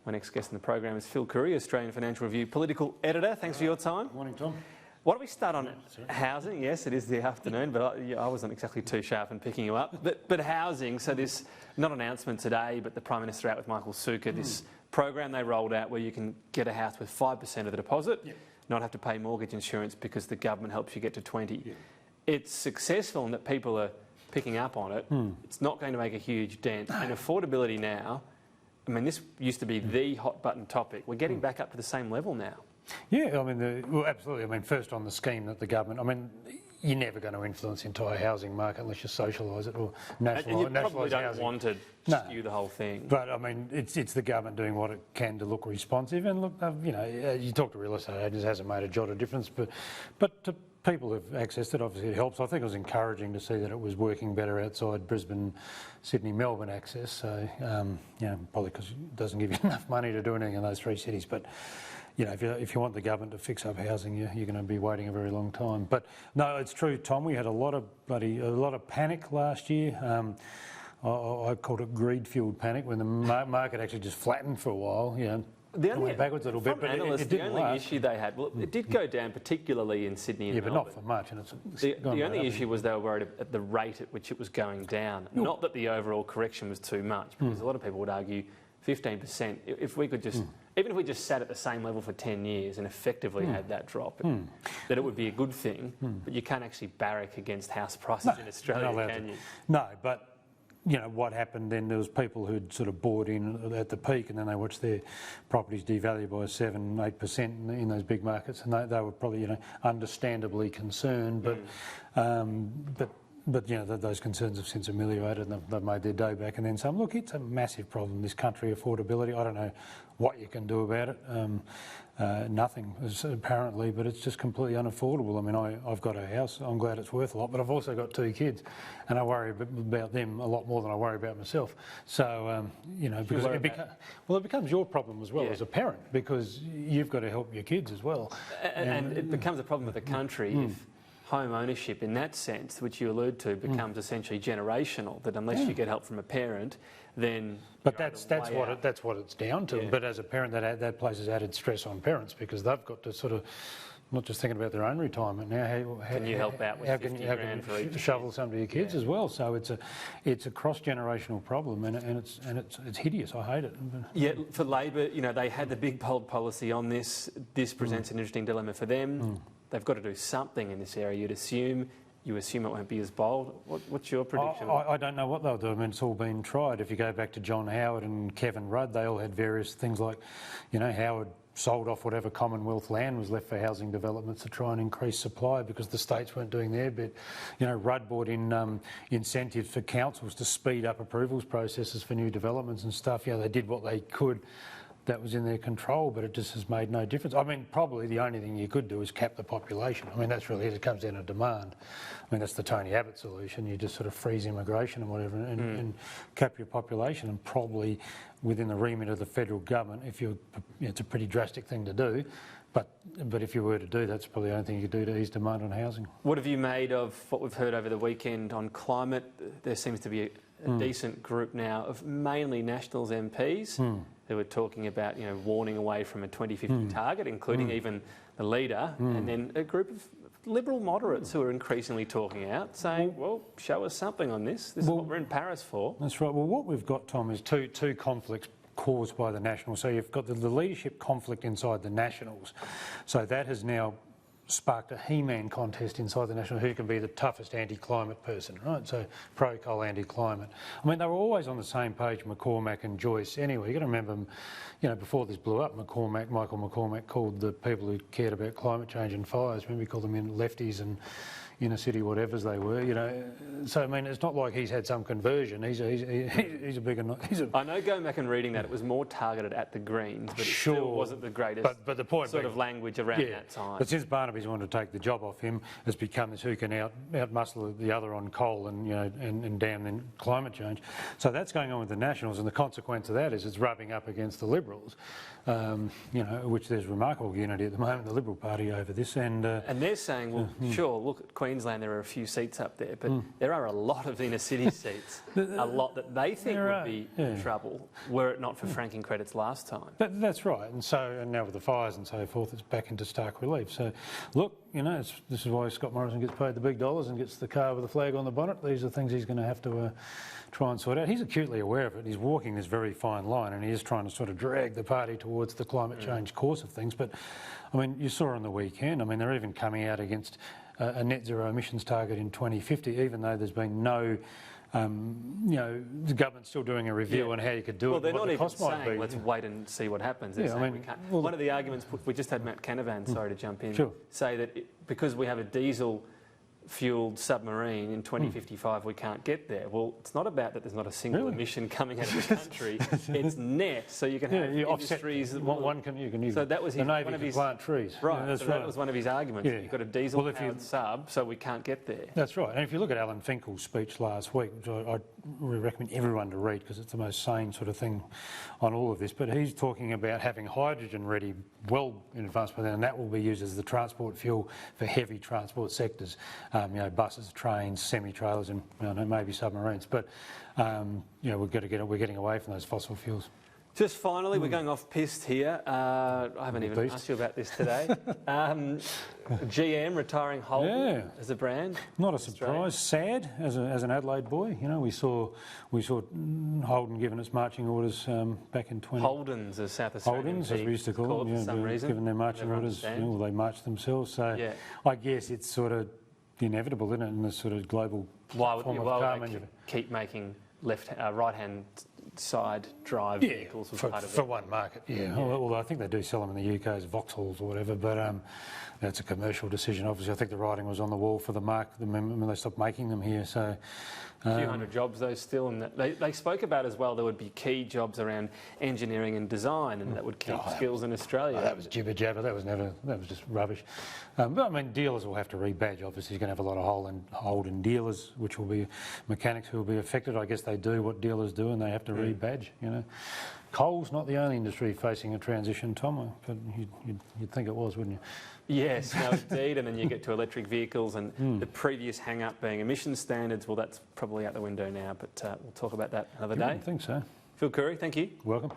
My next guest in the program is Phil Curry, Australian Financial Review political editor. Thanks for your time. Morning, Tom. Why don't we start on housing? Yes, it is the afternoon, but I wasn't exactly too sharp in picking you up. But housing, so this, not announcement today, but the Prime Minister out with Michael Sukkar, this program they rolled out where you can get a house with 5% of the deposit, not have to pay mortgage insurance because the government helps you get to 20. It's successful in that people are picking up on it. It's not going to make a huge dent. And affordability now, I mean, this used to be the hot button topic. We're getting back up to the same level now. Yeah, I mean, well, absolutely. I mean, first on the scheme that the government, I mean, you're never going to influence the entire housing market unless you socialise it or nationalise housing. And you probably don't want to skew the whole thing. But, I mean, it's the government doing what it can to look responsive. And look, you know, you talk to real estate agents, it hasn't made a jot of difference. But to people who've accessed it, obviously it helps. I think it was encouraging to see that it was working better outside Brisbane, Sydney, Melbourne access. So, you know, probably because it doesn't give you enough money to do anything in those three cities. But, you know, if you want the government to fix up housing, you're going to be waiting a very long time. But no, it's true, Tom. We had a lot of panic last year. I called it greed-fueled panic when the market actually just flattened for a while. You know, it went backwards a little bit, but it didn't the only issue they had, well, it did go down, particularly in Sydney and Melbourne. But not for much. And the only issue was they were worried at the rate at which it was going down. Not that the overall correction was too much, because a lot of people would argue 15%. If we could just, even if we just sat at the same level for 10 years and effectively had that drop, that it would be a good thing. But you can't actually barrack against house prices in Australia, can you? No, but you know what happened then? There was people who'd sort of bought in at the peak, and then they watched their properties devalue by 7-8% in those big markets, and they were probably, you know, understandably concerned, But you know, those concerns have since ameliorated and they've made their day back and then some. Look, it's a massive problem, this country, affordability. I don't know what you can do about it. Nothing, apparently, but it's just completely unaffordable. I mean, I've got a house. I'm glad it's worth a lot, but I've also got 2 kids and I worry about them a lot more than I worry about myself. So, you know, because it becomes your problem as well as a parent, because you've got to help your kids as well. And it becomes a problem with the country if home ownership in that sense, which you allude to, becomes essentially generational, that unless you get help from a parent, then... But that's what it's down to. But as a parent, that places added stress on parents, because they've got to sort of not just thinking about their own retirement now. How can you help out with 50 grand for each shovel some to your kids as well? So it's a cross-generational problem, and it's hideous. I hate it. Yeah, for Labor, you know, they had the big bold policy on this. This presents an interesting dilemma for them. They've got to do something in this area, you'd assume. You assume it won't be as bold. What's your prediction? I don't know what they'll do. I mean, it's all been tried. If you go back to John Howard and Kevin Rudd, they all had various things like, you know, Howard sold off whatever Commonwealth land was left for housing developments to try and increase supply because the states weren't doing their bit. You know, Rudd brought in incentives for councils to speed up approvals processes for new developments and stuff. You know, they did what they could that was in their control, but it just has made no difference. I mean, probably the only thing you could do is cap the population. I mean, that's really it. It comes down to demand. I mean, that's the Tony Abbott solution. You just sort of freeze immigration and whatever and cap your population, and probably within the remit of the federal government, it's a pretty drastic thing to do. But if you were to do that, that's probably the only thing you could do to ease demand on housing. What have you made of what we've heard over the weekend on climate? There seems to be a decent group now of mainly Nationals MPs who are talking about, you know, warning away from a 2050 target, including even the leader, and then a group of Liberal moderates who are increasingly talking out, saying, well, show us something on this. This is what we're in Paris for. That's right. Well, what we've got, Tom, is two conflicts caused by the Nationals. So you've got the leadership conflict inside the Nationals. So that has now sparked a He-Man contest inside the Nationals, who can be the toughest anti-climate person, right? So pro-coal, anti-climate. I mean, they were always on the same page, McCormack and Joyce. Anyway, you've got to remember, you know, before this blew up, Michael McCormack called the people who cared about climate change and fires, maybe called them lefties and inner city whatevers they were, you know. So I mean, it's not like he's had some conversion. He's a big. I know going back and reading that it was more targeted at the Greens, but it still wasn't the greatest. But the point sort of language around that time. But since Barnaby's wanted to take the job off him, it's become this who can outmuscle the other on coal and, you know, and damn then climate change. So that's going on with the Nationals, and the consequence of that is it's rubbing up against the Liberals, you know, which there's remarkable unity at the moment, the Liberal Party over this, and they're saying, well, sure, look at Queensland. Queensland there are a few seats up there, but there are a lot of inner city seats, a lot that they think would be in trouble were it not for franking credits last time. That's right, and now with the fires and so forth, it's back into stark relief. So, look, this is why Scott Morrison gets paid the big dollars and gets the car with the flag on the bonnet. These are things he's going to have to try and sort out. He's acutely aware of it. He's walking this very fine line, and he is trying to sort of drag the party towards the climate change course of things. But, I mean, you saw on the weekend, I mean, they're even coming out against a net zero emissions target in 2050, even though there's been no, the government's still doing a review on how you could do it. Well, they're not even saying, saying, let's wait and see what happens. They're saying we can't. One of the arguments, we just had Matt Canavan, sorry to jump in, say that because we have a diesel fuelled submarine in 2055 we can't get there. Well, it's not about that there's not a single emission coming out of the country. It's net, so you can have industries that you can use. So that was one of his plant trees. Right. So that was one of his arguments. You've got a diesel powered sub, so we can't get there. That's right. And if you look at Alan Finkel's speech last week, which I really recommend everyone to read because it's the most sane sort of thing on all of this, but he's talking about having hydrogen ready well in advance, and that will be used as the transport fuel for heavy transport sectors. Buses, trains, semi-trailers, and maybe submarines. But we're getting away from those fossil fuels. Just finally, we're going off piste here. I haven't even asked you about this today. GM retiring Holden as a brand. Not a surprise. Sad as an Adelaide boy. We saw Holden given its marching orders back in 20. Holdens, as South Australian Holdens, as we used to call them, for some reason. Given their marching orders, they marched themselves. So I guess it's sort of inevitable, isn't it, in this sort of global form of car management. Keep making right-hand side drive vehicles for one market. Although I think they do sell them in the UK as Vauxhalls or whatever, but that's a commercial decision. Obviously, I think the writing was on the wall for the market when they stopped making them here. So a few hundred jobs though still, and they spoke about as well there would be key jobs around engineering and design, and that would keep skills in Australia. That was jibber jabber. That was just rubbish. But I mean, dealers will have to rebadge. Obviously, he's going to have a lot of Holden dealers, which will be mechanics who will be affected. I guess they do what dealers do, and they have to rebadge. Coal's not the only industry facing a transition, Tom, but you'd think it was, wouldn't you? Yes, no, indeed. And then you get to electric vehicles, and the previous hang-up being emission standards. Well, that's probably out the window now, but we'll talk about that another day. I think so. Phil Curry, thank you. Welcome.